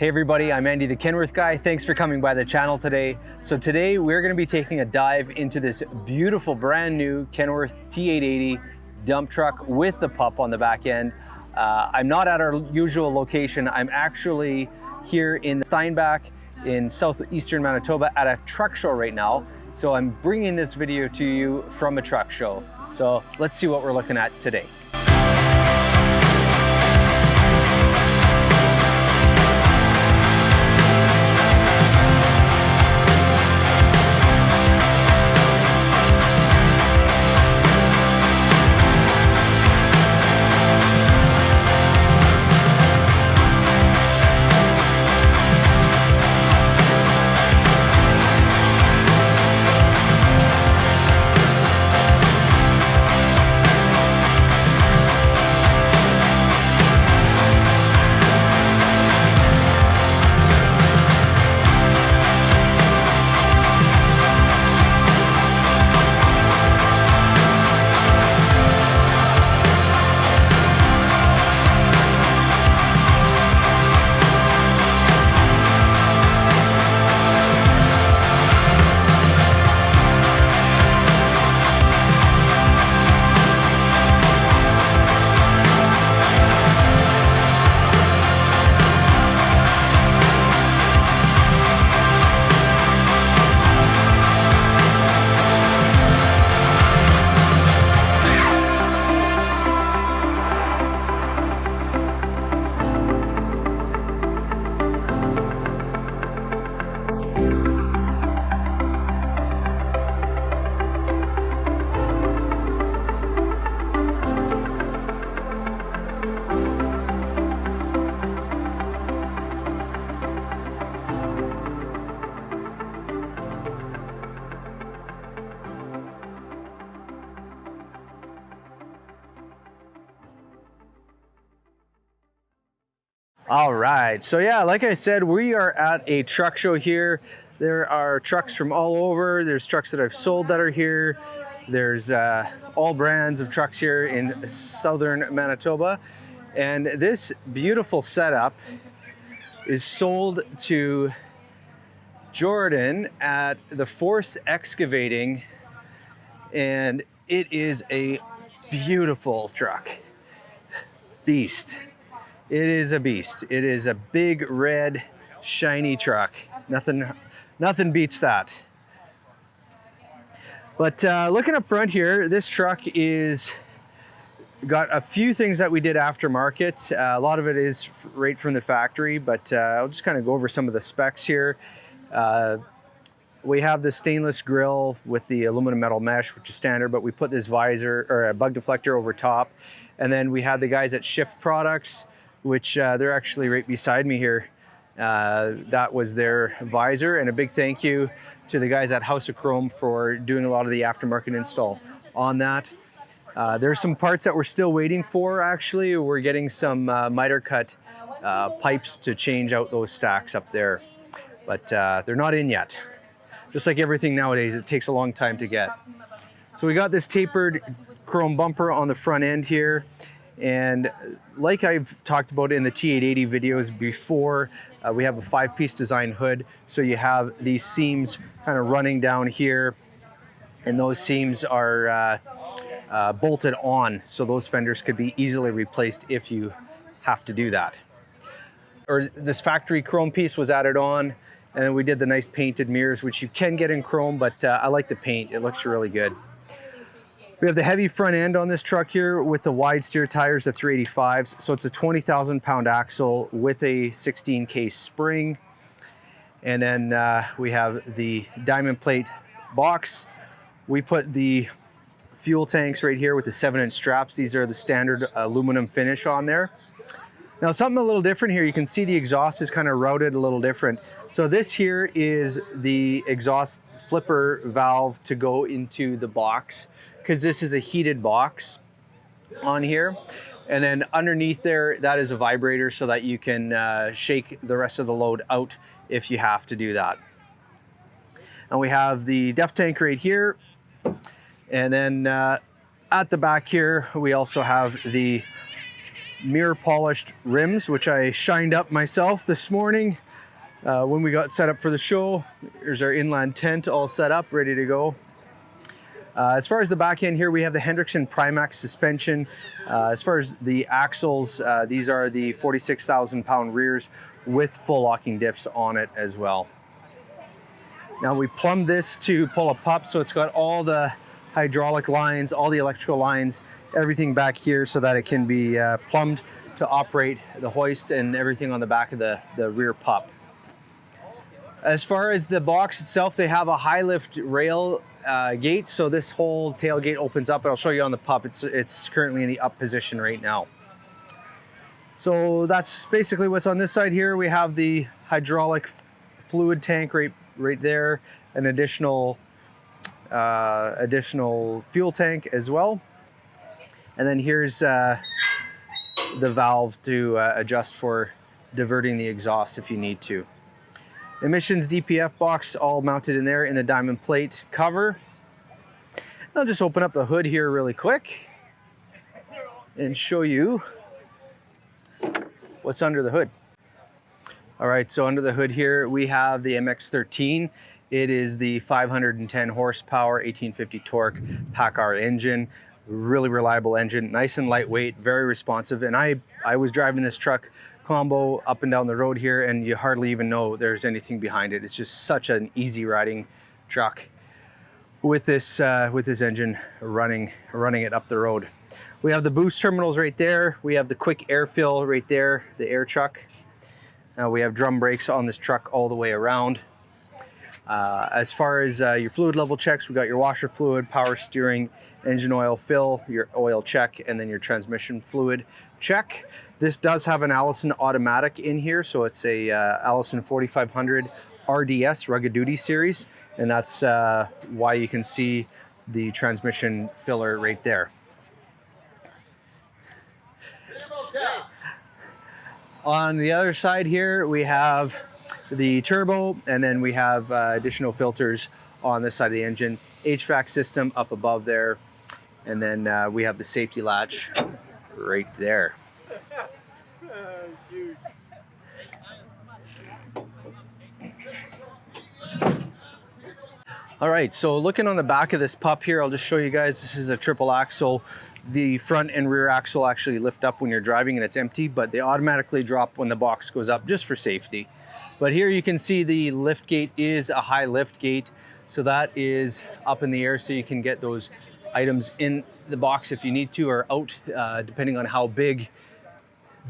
Hey everybody, I'm Andy the Kenworth Guy. Thanks for coming by the channel today. So today we're going to be taking a dive into this beautiful brand new Kenworth T880 dump truck with the pup on the back end. I'm not at our usual location. I'm actually here in Steinbach in southeastern Manitoba at a truck show right now. So I'm bringing this video to you from a truck show. So let's see what we're looking at today. All right, so yeah, like I said, we are at a truck show here. There are trucks from all over. There's trucks that I've sold that are here. There's all brands of trucks here in southern Manitoba. And this beautiful setup is sold to Jordan at the Force Excavating. And it is a beautiful truck. Beast. It is a beast. It is a big, red, shiny truck. Nothing beats that. But looking up front here, this truck is got a few things that we did aftermarket. A lot of it is right from the factory, but I'll just kind of go over some of the specs here. We have the stainless grille with the aluminum metal mesh, which is standard, but we put this visor or a bug deflector over top. And then we had the guys at Shift Products, which they're actually right beside me here. That was their visor, and a big thank you to the guys at House of Chrome for doing a lot of the aftermarket install on that. There's some parts that we're still waiting for, actually. We're getting some miter cut pipes to change out those stacks up there, but they're not in yet. Just like everything nowadays, it takes a long time to get. So we got this tapered chrome bumper on the front end here. And like I've talked about in the T880 videos before, we have a 5-piece design hood. So you have these seams kind of running down here, and those seams are bolted on. So those fenders could be easily replaced if you have to do that. Or this factory chrome piece was added on, and then we did the nice painted mirrors, which you can get in chrome, but I like the paint. It looks really good. We have the heavy front end on this truck here with the wide steer tires, the 385s. So it's a 20,000 pound axle with a 16K spring. And then we have the diamond plate box. We put the fuel tanks right here with the 7-inch straps. These are the standard aluminum finish on there. Now something a little different here, you can see the exhaust is kind of routed a little different. So this here is the exhaust flipper valve to go into the box, because this is a heated box on here. And then underneath there, that is a vibrator so that you can shake the rest of the load out if you have to do that. And we have the def tank right here. And then at the back here, we also have the mirror polished rims, which I shined up myself this morning when we got set up for the show. Here's our inland tent all set up, ready to go. As far as the back end here, we have the Hendrickson Primax suspension. As far as the axles, these are the 46,000 pound rears with full locking diffs on it as well. Now we plumbed this to pull a pup, so it's got all the hydraulic lines, all the electrical lines, everything back here so that it can be plumbed to operate the hoist and everything on the back of the rear pup. As far as the box itself, they have a high lift rail gate, so this whole tailgate opens up, and I'll show you on the pup. It's currently in the up position right now. So that's basically what's on this side here. We have the hydraulic fluid tank right there, an additional fuel tank as well. And then here's the valve to adjust for diverting the exhaust if you need to. Emissions DPF box all mounted in there in the diamond plate cover. I'll just open up the hood here really quick and show you what's under the hood. All right, so under the hood here we have the MX-13. It is the 510 horsepower, 1850 torque PACCAR engine. Really reliable engine, nice and lightweight, very responsive. And I was driving this truck combo up and down the road here, and you hardly even know there's anything behind it. It's just such an easy riding truck with this engine running it up the road. We have the boost terminals right there. We have the quick air fill right there, the air chuck. We have drum brakes on this truck all the way around. As far as your fluid level checks, we got your washer fluid, power steering, engine oil fill, your oil check, and then your transmission fluid check. This does have an Allison automatic in here, so it's a Allison 4500 RDS Rugged Duty series, and that's why you can see the transmission filler right there. On the other side here, we have the turbo, and then we have additional filters on this side of the engine, HVAC system up above there, and then we have the safety latch right there. All right, so looking on the back of this pup here, I'll just show you guys, this is a triple axle. The front and rear axle actually lift up when you're driving and it's empty, but they automatically drop when the box goes up, just for safety. But here you can see the lift gate is a high lift gate, so that is up in the air, so you can get those items in the box if you need to, or out, depending on how big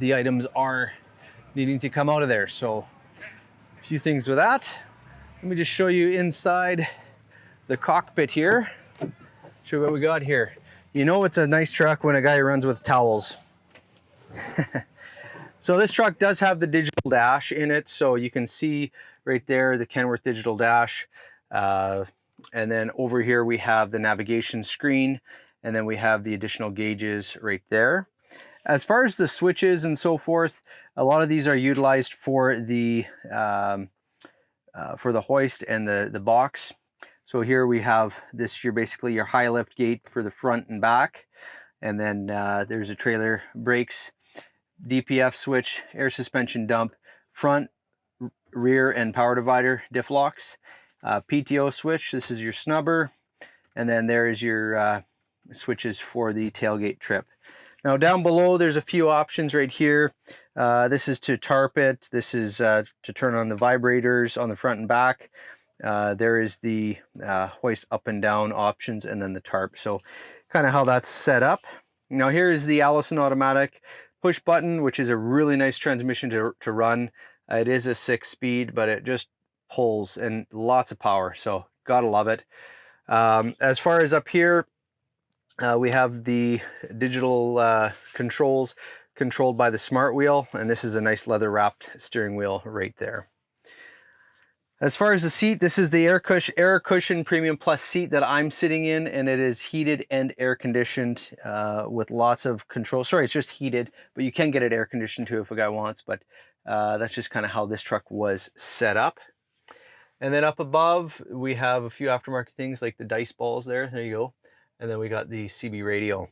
the items are needing to come out of there. So a few things with that. Let me just show you inside the cockpit here. Show you what we got here. You know it's a nice truck when a guy runs with towels. So this truck does have the digital dash in it, so you can see right there the Kenworth digital dash. And then over here we have the navigation screen, and then we have the additional gauges right there. As far as the switches and so forth, a lot of these are utilized for the hoist and the box. So here we have this, basically your high lift gate for the front and back, and then there's a trailer brakes, DPF switch, air suspension dump, front, rear, and power divider diff locks, PTO switch. This is your snubber, and then there is your switches for the tailgate trip. Now down below there's a few options right here. This is to tarp it. This is to turn on the vibrators on the front and back. There is the hoist up and down options, and then the tarp. So kind of how that's set up. Now here is the Allison automatic push button, which is a really nice transmission to run. It is a 6-speed, but it just pulls and lots of power, so gotta love it. As far as up here, we have the digital controls controlled by the smart wheel, and this is a nice leather wrapped steering wheel right there. As far as the seat, this is the Air Cushion Premium Plus seat that I'm sitting in, and it is heated and air conditioned with lots of control. Sorry, it's just heated, but you can get it air conditioned too if a guy wants, but that's just kind of how this truck was set up. And then up above, we have a few aftermarket things like the dice balls there you go. And then we got the CB radio.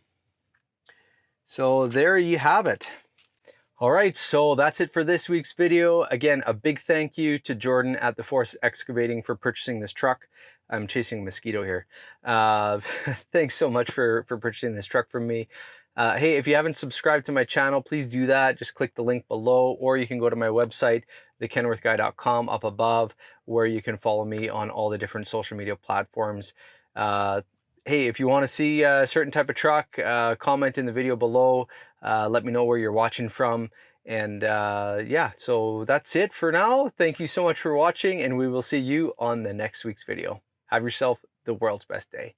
So there you have it. All right, so that's it for this week's video. Again, a big thank you to Jordan at the Force Excavating for purchasing this truck. I'm chasing a mosquito here. Thanks so much for purchasing this truck from me. Hey, if you haven't subscribed to my channel, please do that. Just click the link below, or you can go to my website, thekenworthguy.com, up above, where you can follow me on all the different social media platforms. Hey, if you want to see a certain type of truck, comment in the video below. Let me know where you're watching from. And yeah, so that's it for now. Thank you so much for watching, and we will see you on the next week's video. Have yourself the world's best day.